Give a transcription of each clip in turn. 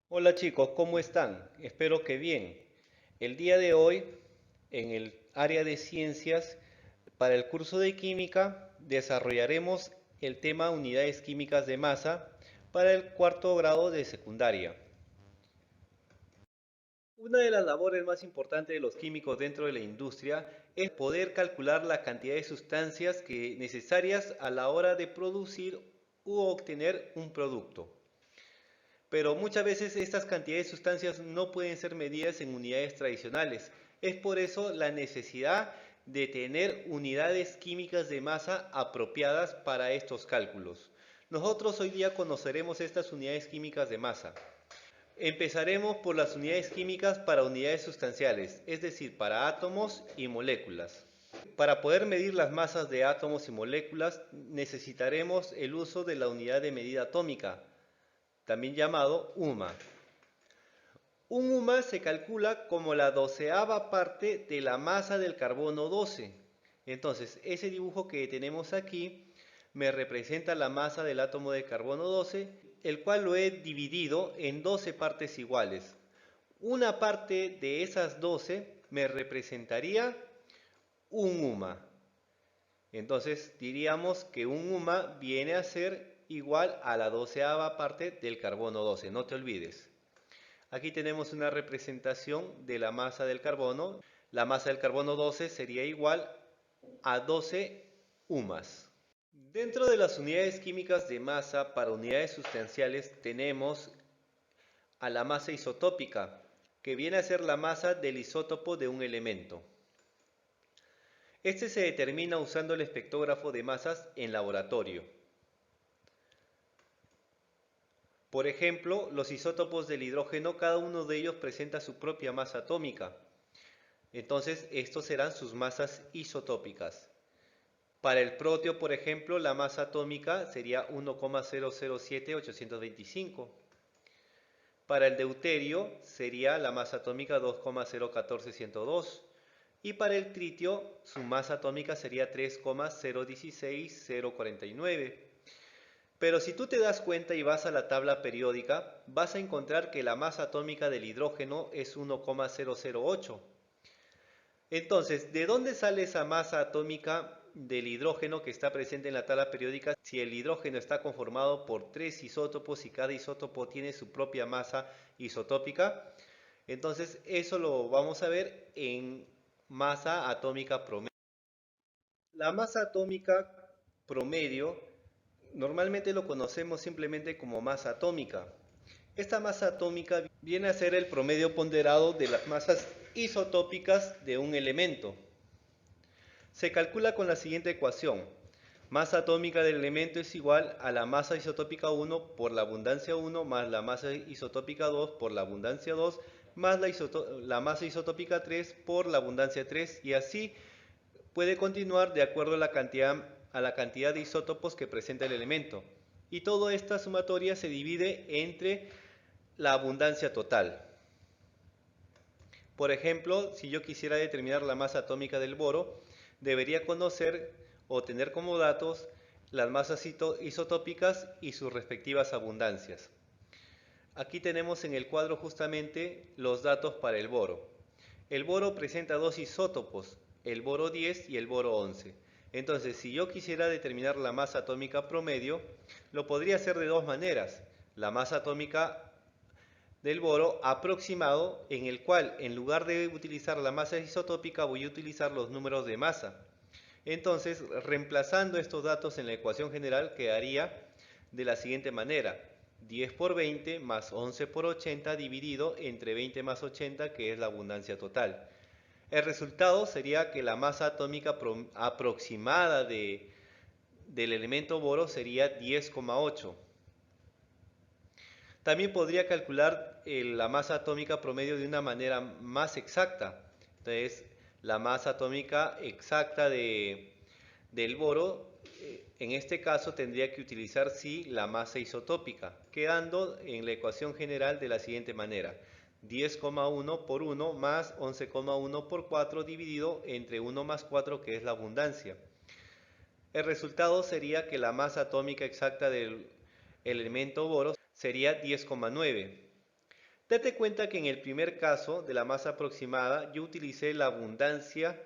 Hola chicos, ¿cómo están? Espero que bien. El día de hoy, en el área de ciencias, para el curso de química, desarrollaremos el tema unidades químicas de masa para el cuarto grado de secundaria. Una de las labores más importantes de los químicos dentro de la industria es poder calcular la cantidad de sustancias necesarias a la hora de producir u obtener un producto. Pero muchas veces estas cantidades de sustancias no pueden ser medidas en unidades tradicionales. Es por eso la necesidad de tener unidades químicas de masa apropiadas para estos cálculos. Nosotros hoy día conoceremos estas unidades químicas de masa. Empezaremos por las unidades químicas para unidades sustanciales, es decir, para átomos y moléculas. Para poder medir las masas de átomos y moléculas necesitaremos el uso de la unidad de medida atómica, también llamado UMA. Un UMA se calcula como la doceava parte de la masa del carbono 12. Entonces, ese dibujo que tenemos aquí me representa la masa del átomo de carbono 12, el cual lo he dividido en 12 partes iguales. Una parte de esas 12 me representaría un UMA. Entonces, diríamos que un UMA viene a ser igual a la doceava parte del carbono 12. No te olvides. Aquí tenemos una representación de la masa del carbono. La masa del carbono 12 sería igual a 12 UMAS. Dentro de las unidades químicas de masa para unidades sustanciales tenemos a la masa isotópica, que viene a ser la masa del isótopo de un elemento. Este se determina usando el espectrógrafo de masas en laboratorio. Por ejemplo, los isótopos del hidrógeno, cada uno de ellos presenta su propia masa atómica. Entonces, estos serán sus masas isotópicas. Para el proteo, por ejemplo, la masa atómica sería 1,007825. Para el deuterio sería la masa atómica 2,014102. Y para el tritio, su masa atómica sería 3,016049. Pero si tú te das cuenta y vas a la tabla periódica, vas a encontrar que la masa atómica del hidrógeno es 1,008. Entonces, ¿de dónde sale esa masa atómica del hidrógeno que está presente en la tabla periódica si el hidrógeno está conformado por tres isótopos y cada isótopo tiene su propia masa isotópica? Entonces, eso lo vamos a ver en masa atómica promedio. La masa atómica promedio normalmente lo conocemos simplemente como masa atómica. Esta masa atómica viene a ser el promedio ponderado de las masas isotópicas de un elemento. Se calcula con la siguiente ecuación. Masa atómica del elemento es igual a la masa isotópica 1 por la abundancia 1 más la masa isotópica 2 por la abundancia 2 más la masa isotópica 3 por la abundancia 3 y así puede continuar de acuerdo a la cantidad de isótopos que presenta el elemento. Y toda esta sumatoria se divide entre la abundancia total. Por ejemplo, si yo quisiera determinar la masa atómica del boro, debería conocer o tener como datos las masas isotópicas y sus respectivas abundancias. Aquí tenemos en el cuadro justamente los datos para el boro. El boro presenta dos isótopos, el boro 10 y el boro 11. Entonces, si yo quisiera determinar la masa atómica promedio, lo podría hacer de dos maneras. La masa atómica del boro aproximado, en el cual en lugar de utilizar la masa isotópica voy a utilizar los números de masa. Entonces, reemplazando estos datos en la ecuación general quedaría de la siguiente manera. 10 por 20 más 11 por 80 dividido entre 20 más 80, que es la abundancia total. El resultado sería que la masa atómica aproximada del elemento boro sería 10,8. También podría calcular la masa atómica promedio de una manera más exacta. Entonces, la masa atómica exacta del boro, en este caso tendría que utilizar sí la masa isotópica, quedando en la ecuación general de la siguiente manera. 10,1 por 1 más 11,1 por 4 dividido entre 1 más 4, que es la abundancia. El resultado sería que la masa atómica exacta del elemento boro sería 10,9. Date cuenta que en el primer caso de la masa aproximada yo utilicé la abundancia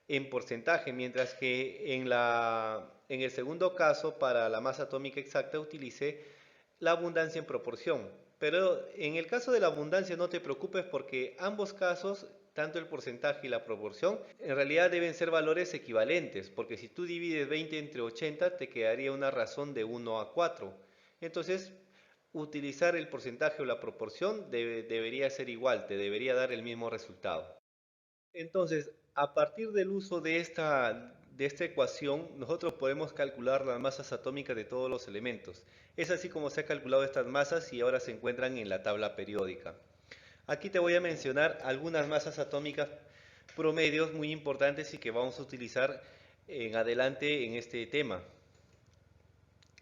en porcentaje, mientras que en el segundo caso para la masa atómica exacta utilicé la abundancia en proporción. Pero en el caso de la abundancia no te preocupes porque ambos casos, tanto el porcentaje y la proporción, en realidad deben ser valores equivalentes, porque si tú divides 20 entre 80 te quedaría una razón de 1:4. Entonces, utilizar el porcentaje o la proporción debería ser igual, te debería dar el mismo resultado. Entonces, a partir del uso de esta ecuación, nosotros podemos calcular las masas atómicas de todos los elementos. Es así como se han calculado estas masas y ahora se encuentran en la tabla periódica. Aquí te voy a mencionar algunas masas atómicas promedios muy importantes y que vamos a utilizar en adelante en este tema.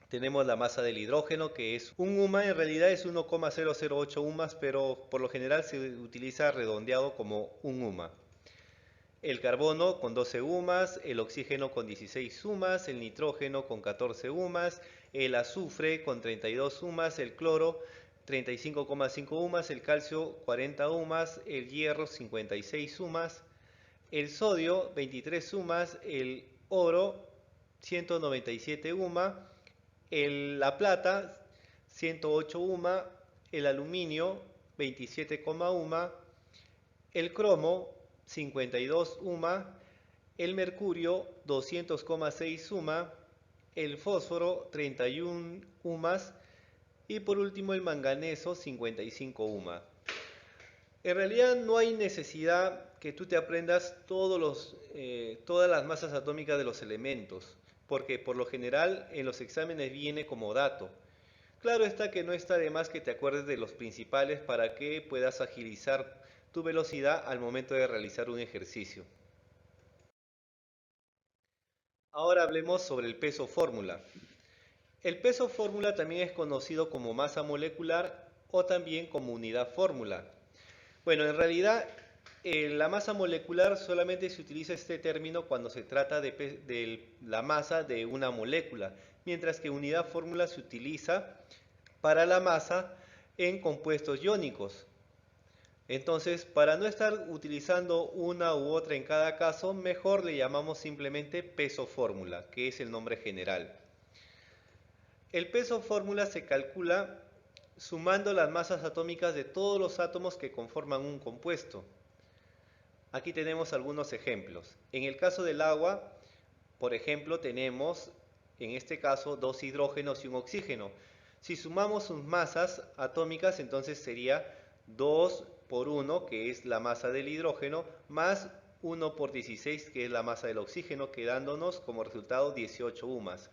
Tenemos la masa del hidrógeno, que es un UMA, en realidad es 1,008 UMAs, pero por lo general se utiliza redondeado como un UMA. El carbono con 12 UMAs, el oxígeno con 16 UMAs, el nitrógeno con 14 UMAs, el azufre con 32 UMAs, el cloro 35,5 UMAs, el calcio 40 UMAs, el hierro 56 UMAs, el sodio 23 UMAs, el oro 197 UMA, la plata 108 UMA, el aluminio 27, UMA, el cromo 52 UMA, el mercurio 200,6 UMA, el fósforo 31 UMAs y por último el manganeso 55 UMA. En realidad no hay necesidad que tú te aprendas todas las masas atómicas de los elementos, porque por lo general en los exámenes viene como dato. Claro está que no está de más que te acuerdes de los principales para que puedas agilizar tu velocidad al momento de realizar un ejercicio. Ahora hablemos sobre el peso fórmula. El peso fórmula también es conocido como masa molecular o también como unidad fórmula. Bueno, en realidad la masa molecular solamente se utiliza este término cuando se trata de la masa de una molécula, mientras que unidad fórmula se utiliza para la masa en compuestos iónicos. Entonces, para no estar utilizando una u otra en cada caso, mejor le llamamos simplemente peso fórmula, que es el nombre general. El peso fórmula se calcula sumando las masas atómicas de todos los átomos que conforman un compuesto. Aquí tenemos algunos ejemplos. En el caso del agua, por ejemplo, tenemos en este caso dos hidrógenos y un oxígeno. Si sumamos sus masas atómicas, entonces sería 2 por 1, que es la masa del hidrógeno, más 1 por 16, que es la masa del oxígeno, quedándonos como resultado 18 UMAs.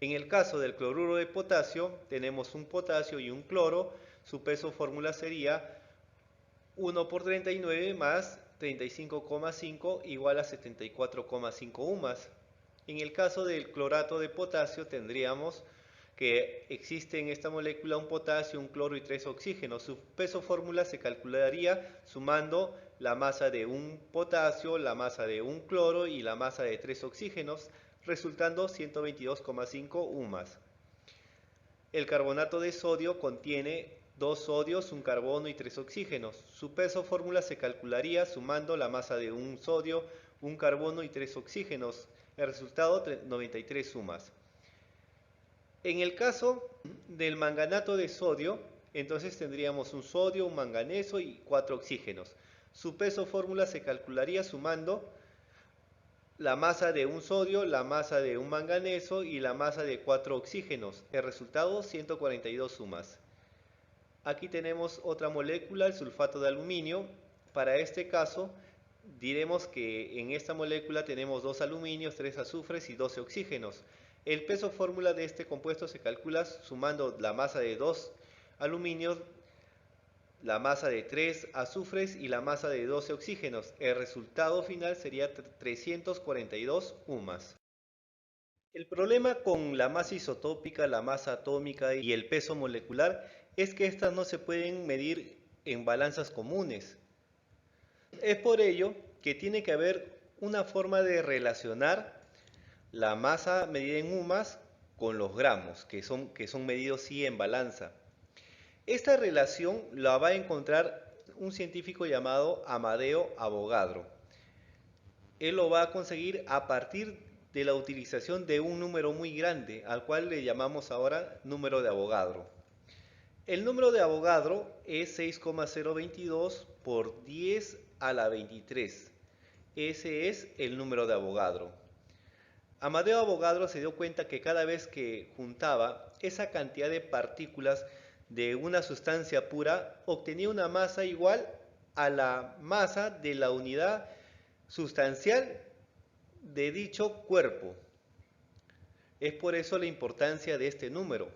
En el caso del cloruro de potasio, tenemos un potasio y un cloro. Su peso fórmula sería 1 por 39 más 35,5 igual a 74,5 UMAs. En el caso del clorato de potasio tendríamos que existe en esta molécula un potasio, un cloro y 3 oxígenos. Su peso fórmula se calcularía sumando la masa de un potasio, la masa de un cloro y la masa de 3 oxígenos, resultando 122,5 UMAs. El carbonato de sodio contiene 2 sodios, un carbono y 3 oxígenos. Su peso fórmula se calcularía sumando la masa de un sodio, un carbono y 3 oxígenos. El resultado 93 UMAs. En el caso del manganato de sodio, entonces tendríamos un sodio, un manganeso y 4 oxígenos. Su peso fórmula se calcularía sumando la masa de un sodio, la masa de un manganeso y la masa de 4 oxígenos. El resultado 142 UMAs. Aquí tenemos otra molécula, el sulfato de aluminio. Para este caso diremos que en esta molécula tenemos 2 aluminios, 3 azufres y 12 oxígenos. El peso fórmula de este compuesto se calcula sumando la masa de 2 aluminios, la masa de 3 azufres y la masa de 12 oxígenos. El resultado final sería 342 UMAs. El problema con la masa isotópica, la masa atómica y el peso molecular es que estas no se pueden medir en balanzas comunes. Es por ello que tiene que haber una forma de relacionar la masa medida en UMAs con los gramos, que son medidos sí en balanza. Esta relación la va a encontrar un científico llamado Amadeo Avogadro. Él lo va a conseguir a partir de la utilización de un número muy grande, al cual le llamamos ahora número de Avogadro. El número de Avogadro es 6,022 por 10 a la 23. Ese es el número de Avogadro. Amadeo Avogadro se dio cuenta que cada vez que juntaba esa cantidad de partículas de una sustancia pura, obtenía una masa igual a la masa de la unidad sustancial de dicho cuerpo. Es por eso la importancia de este número.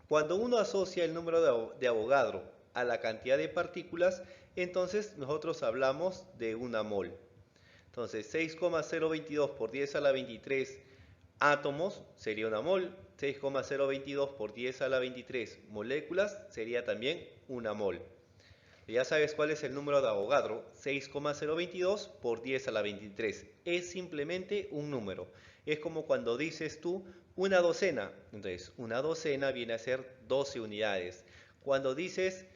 Cuando uno asocia el número de Avogadro a la cantidad de partículas, entonces nosotros hablamos de una mol. Entonces 6,022 por 10 a la 23 átomos sería una mol, 6,022 por 10 a la 23 moléculas sería también una mol. Ya sabes cuál es el número de Avogadro, 6,022 por 10 a la 23. Es simplemente un número. Es como cuando dices tú una docena. Entonces, una docena viene a ser 12 unidades. Cuando dices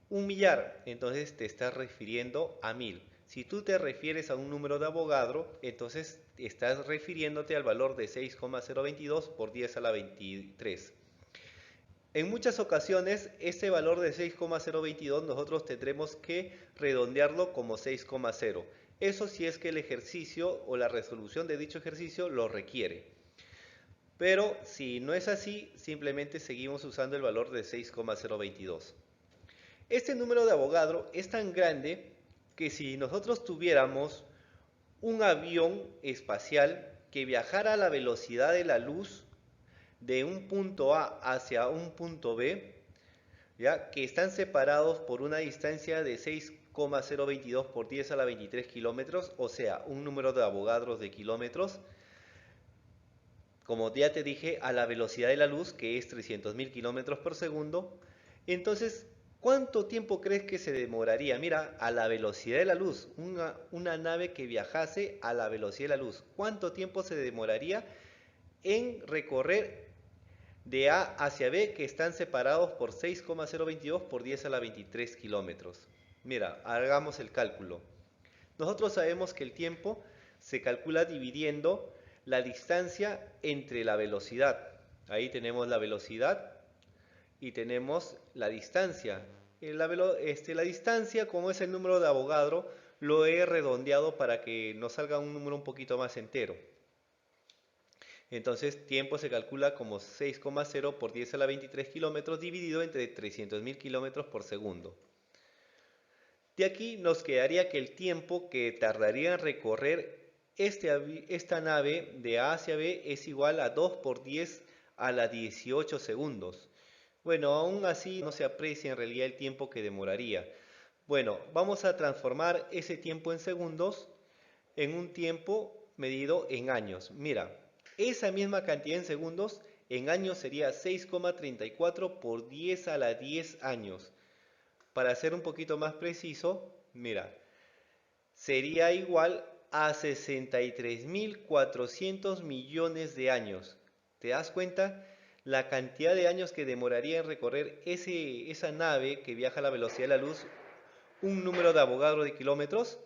un millar, entonces te estás refiriendo a 1000. Si tú te refieres a un número de Avogadro, entonces estás refiriéndote al valor de 6,022 por 10 a la 23. En muchas ocasiones, este valor de 6,022 nosotros tendremos que redondearlo como 6,0. Eso si es que el ejercicio o la resolución de dicho ejercicio lo requiere. Pero si no es así, simplemente seguimos usando el valor de 6,022. Este número de Avogadro es tan grande que si nosotros tuviéramos un avión espacial que viajara a la velocidad de la luz, de un punto A hacia un punto B, ¿ya? Que están separados por una distancia de 6,022 por 10 a la 23 kilómetros, o sea, un número de Avogadros de kilómetros, como ya te dije, a la velocidad de la luz, que es 300.000 kilómetros por segundo. Entonces, ¿cuánto tiempo crees que se demoraría? Mira, a la velocidad de la luz, una nave que viajase a la velocidad de la luz, ¿cuánto tiempo se demoraría en recorrer de A hacia B, que están separados por 6,022 por 10 a la 23 kilómetros? Mira, hagamos el cálculo. Nosotros sabemos que el tiempo se calcula dividiendo la distancia entre la velocidad. Ahí tenemos la velocidad y tenemos la distancia. La distancia, como es el número de Avogadro, lo he redondeado para que nos salga un número un poquito más entero. Entonces, tiempo se calcula como 6,0 por 10 a la 23 kilómetros dividido entre 300.000 kilómetros por segundo. De aquí nos quedaría que el tiempo que tardaría en recorrer esta nave de A hacia B es igual a 2 por 10 a la 18 segundos. Bueno, aún así no se aprecia en realidad el tiempo que demoraría. Bueno, vamos a transformar ese tiempo en segundos en un tiempo medido en años. Mira, esa misma cantidad en segundos en años sería 6,34 por 10 a la 10 años. Para ser un poquito más preciso, mira, sería igual a 63.400 millones de años. ¿Te das cuenta? La cantidad de años que demoraría en recorrer esa nave que viaja a la velocidad de la luz, un número de Avogadro de kilómetros.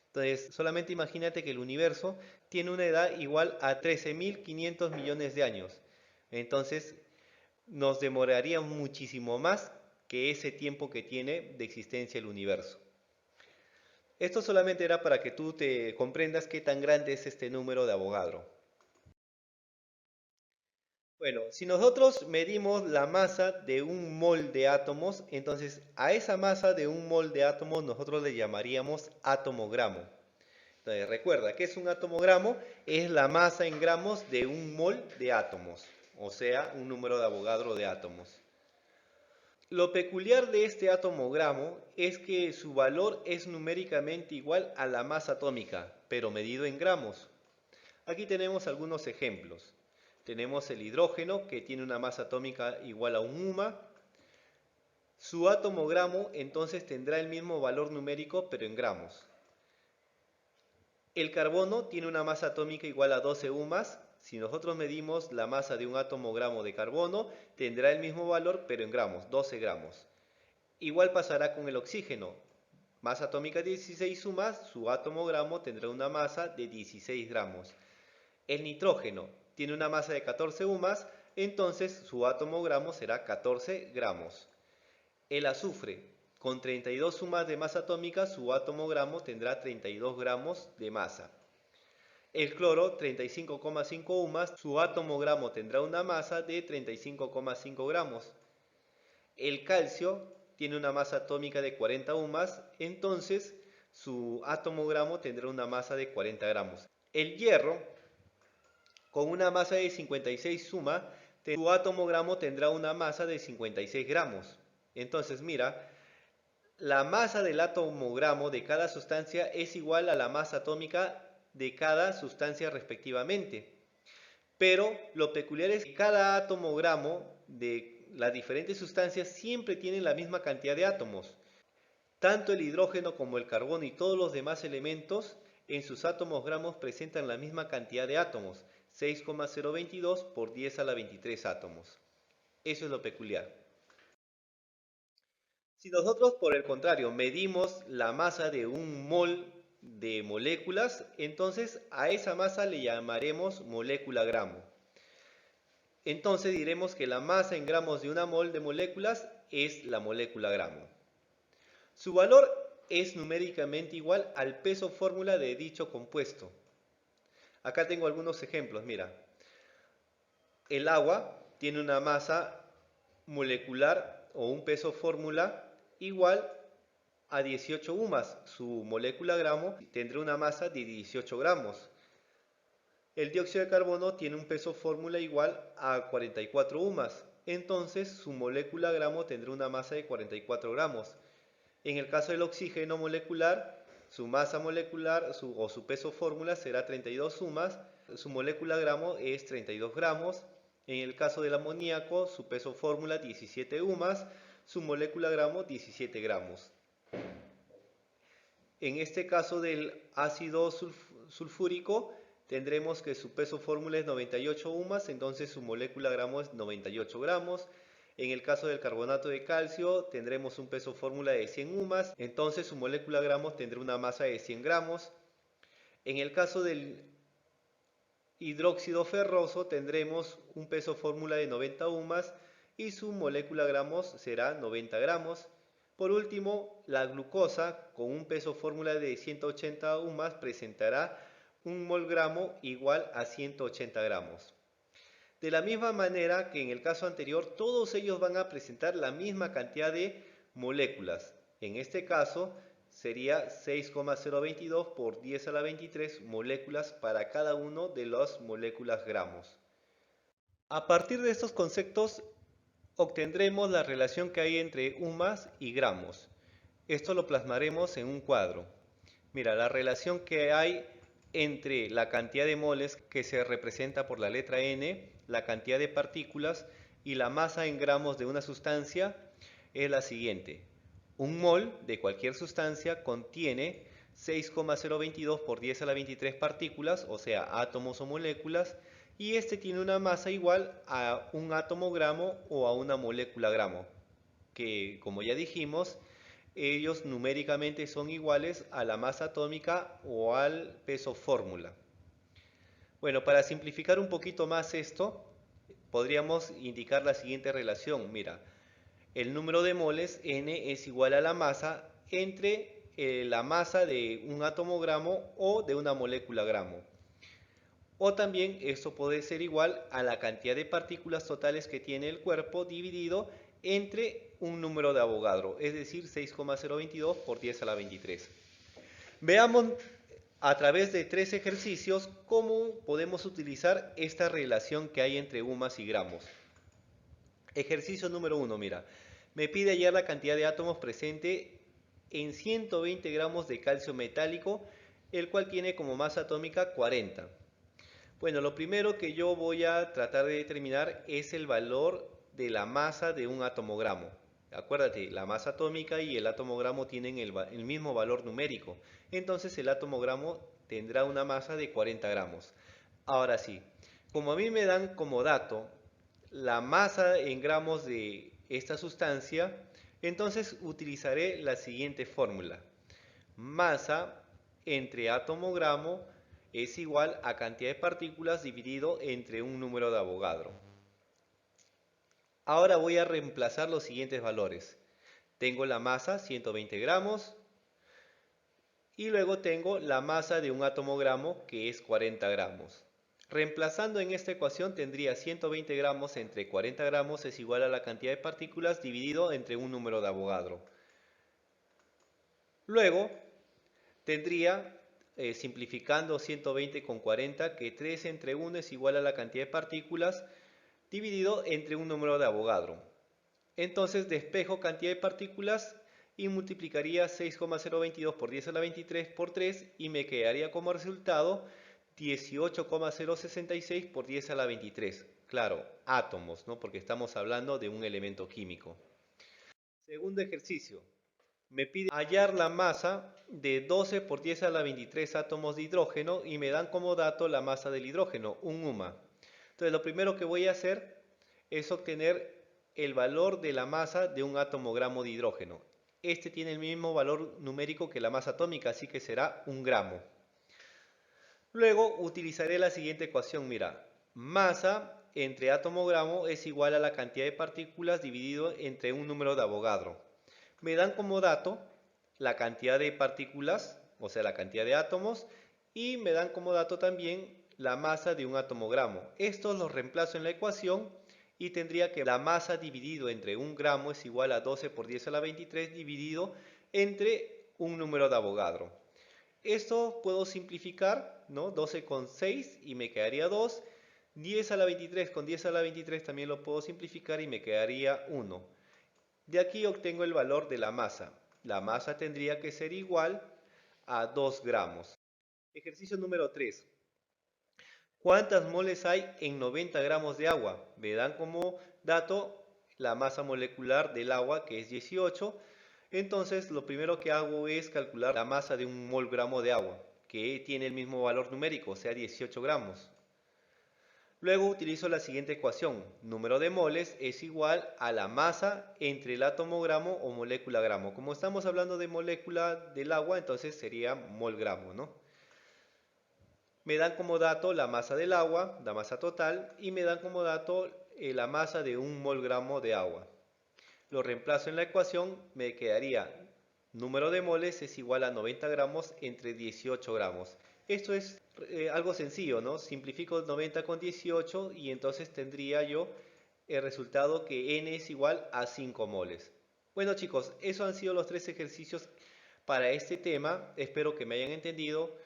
Entonces, solamente imagínate que el universo tiene una edad igual a 13.500 millones de años. Entonces, nos demoraría muchísimo más que ese tiempo que tiene de existencia el universo. Esto solamente era para que tú te comprendas qué tan grande es este número de Avogadro. Bueno, si nosotros medimos la masa de un mol de átomos, entonces a esa masa de un mol de átomos nosotros le llamaríamos atomogramo. Entonces recuerda, ¿qué es un atomogramo? Es la masa en gramos de un mol de átomos, o sea, un número de Avogadro de átomos. Lo peculiar de este atomogramo es que su valor es numéricamente igual a la masa atómica, pero medido en gramos. Aquí tenemos algunos ejemplos. Tenemos el hidrógeno, que tiene una masa atómica igual a un UMA. Su atomogramo entonces tendrá el mismo valor numérico, pero en gramos. El carbono tiene una masa atómica igual a 12 UMAs, Si nosotros medimos la masa de un átomo gramo de carbono, tendrá el mismo valor, pero en gramos, 12 gramos. Igual pasará con el oxígeno. Masa atómica 16 sumas, su átomo gramo tendrá una masa de 16 gramos. El nitrógeno tiene una masa de 14 UMAS, entonces su átomo gramo será 14 gramos. El azufre, con 32 sumas de masa atómica, su átomo gramo tendrá 32 gramos de masa. El cloro, 35,5 UMAS, su átomo gramo tendrá una masa de 35,5 gramos. El calcio tiene una masa atómica de 40 UMAS, entonces su átomo gramo tendrá una masa de 40 gramos. El hierro, con una masa de 56 suma, su átomo gramo tendrá una masa de 56 gramos. Entonces, mira, la masa del átomo gramo de cada sustancia es igual a la masa atómica de cada sustancia respectivamente. Pero lo peculiar es que cada átomo gramo de las diferentes sustancias siempre tienen la misma cantidad de átomos. Tanto el hidrógeno como el carbono y todos los demás elementos en sus átomos gramos presentan la misma cantidad de átomos, 6,022 por 10 a la 23 átomos. Eso es lo peculiar. Si nosotros, por el contrario, medimos la masa de un mol de moléculas, entonces a esa masa le llamaremos molécula gramo. Entonces diremos que la masa en gramos de una mol de moléculas es la molécula gramo. Su valor es numéricamente igual al peso fórmula de dicho compuesto. Acá tengo algunos ejemplos, mira. El agua tiene una masa molecular o un peso fórmula igual a 18 UMAS. Su molécula gramo tendrá una masa de 18 gramos. El dióxido de carbono tiene un peso fórmula igual a 44 UMAS. Entonces su molécula gramo tendrá una masa de 44 gramos. En el caso del oxígeno molecular, su masa molecular o su peso fórmula será 32 UMAS. Su molécula gramo es 32 gramos. En el caso del amoníaco, su peso fórmula 17 UMAS, su molécula gramo 17 gramos. En este caso del ácido sulfúrico, tendremos que su peso fórmula es 98 UMAS, entonces su molécula gramo es 98 gramos. En el caso del carbonato de calcio, tendremos un peso fórmula de 100 UMAS, entonces su molécula gramo tendrá una masa de 100 gramos. En el caso del hidróxido ferroso tendremos un peso fórmula de 90 UMAS y su molécula gramos será 90 gramos. Por último, la glucosa con un peso fórmula de 180 UMAS presentará un mol gramo igual a 180 gramos. De la misma manera que en el caso anterior, todos ellos van a presentar la misma cantidad de moléculas. En este caso, sería 6,022 por 10 a la 23 moléculas para cada uno de las moléculas gramos. A partir de estos conceptos obtendremos la relación que hay entre UMAS y gramos. Esto lo plasmaremos en un cuadro. Mira, la relación que hay entre la cantidad de moles que se representa por la letra N, la cantidad de partículas y la masa en gramos de una sustancia es la siguiente. Un mol de cualquier sustancia contiene 6,022 por 10 a la 23 partículas, o sea, átomos o moléculas, y este tiene una masa igual a un átomo gramo o a una molécula gramo, que como ya dijimos, ellos numéricamente son iguales a la masa atómica o al peso fórmula. Bueno, para simplificar un poquito más esto, podríamos indicar la siguiente relación. Mira, el número de moles N es igual a la masa entre la masa de un átomo gramo o de una molécula gramo. O también esto puede ser igual a la cantidad de partículas totales que tiene el cuerpo dividido entre un número de Avogadro, es decir, 6,022 por 10 a la 23. Veamos a través de 3 ejercicios cómo podemos utilizar esta relación que hay entre UMAS y gramos. Ejercicio número 1, mira, me pide hallar la cantidad de átomos presente en 120 gramos de calcio metálico, el cual tiene como masa atómica 40. Bueno, lo primero que yo voy a tratar de determinar es el valor de la masa de un átomo gramo. Acuérdate, la masa atómica y el átomo gramo tienen el mismo valor numérico. Entonces el átomo gramo tendrá una masa de 40 gramos. Ahora sí, Como a mí me dan como dato la masa en gramos de esta sustancia, entonces utilizaré la siguiente fórmula. Masa entre átomo gramo es igual a cantidad de partículas dividido entre un número de Avogadro. Ahora voy a reemplazar los siguientes valores. Tengo la masa, 120 gramos, y luego tengo la masa de un átomo gramo, que es 40 gramos. Reemplazando en esta ecuación tendría 120 gramos entre 40 gramos es igual a la cantidad de partículas dividido entre un número de Avogadro. Luego tendría, simplificando 120 con 40, que 3 entre 1 es igual a la cantidad de partículas dividido entre un número de Avogadro. Entonces despejo cantidad de partículas y multiplicaría 6,022 por 10 a la 23 por 3 y me quedaría como resultado 18,066 por 10 a la 23. Claro, átomos, ¿no? Porque estamos hablando de un elemento químico. Segundo ejercicio. Me pide hallar la masa de 12 por 10 a la 23 átomos de hidrógeno y me dan como dato la masa del hidrógeno, un UMA. Entonces lo primero que voy a hacer es obtener el valor de la masa de un átomo gramo de hidrógeno. Este tiene el mismo valor numérico que la masa atómica, así que será un gramo. Luego utilizaré la siguiente ecuación, mira, masa entre átomo gramo es igual a la cantidad de partículas dividido entre un número de Avogadro. Me dan como dato la cantidad de partículas, o sea, la cantidad de átomos, y me dan como dato también la masa de un átomo gramo. Estos los reemplazo en la ecuación y tendría que la masa dividido entre un gramo es igual a 12 por 10 a la 23 dividido entre un número de Avogadro. Esto puedo simplificar, ¿no? 12 con 6 y me quedaría 2. 10 a la 23 con 10 a la 23 también lo puedo simplificar y me quedaría 1. De aquí obtengo el valor de la masa. La masa tendría que ser igual a 2 gramos. Ejercicio número 3. ¿Cuántas moles hay en 90 gramos de agua? Me dan como dato la masa molecular del agua, que es 18. Entonces, lo primero que hago es calcular la masa de un mol gramo de agua, que tiene el mismo valor numérico, o sea, 18 gramos. Luego utilizo la siguiente ecuación. Número de moles es igual a la masa entre el átomo gramo o molécula gramo. Como estamos hablando de molécula del agua, entonces sería mol gramo, ¿no? Me dan como dato la masa del agua, la masa total, y me dan como dato la masa de un mol gramo de agua. Lo reemplazo en la ecuación, me quedaría número de moles es igual a 90 gramos entre 18 gramos. Esto es algo sencillo, ¿no? Simplifico 90 con 18 y entonces tendría yo el resultado que n es igual a 5 moles. Bueno chicos, esos han sido los 3 ejercicios para este tema. Espero que me hayan entendido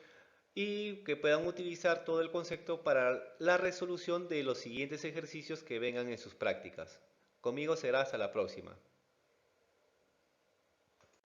y que puedan utilizar todo el concepto para la resolución de los siguientes ejercicios que vengan en sus prácticas. Conmigo será hasta la próxima.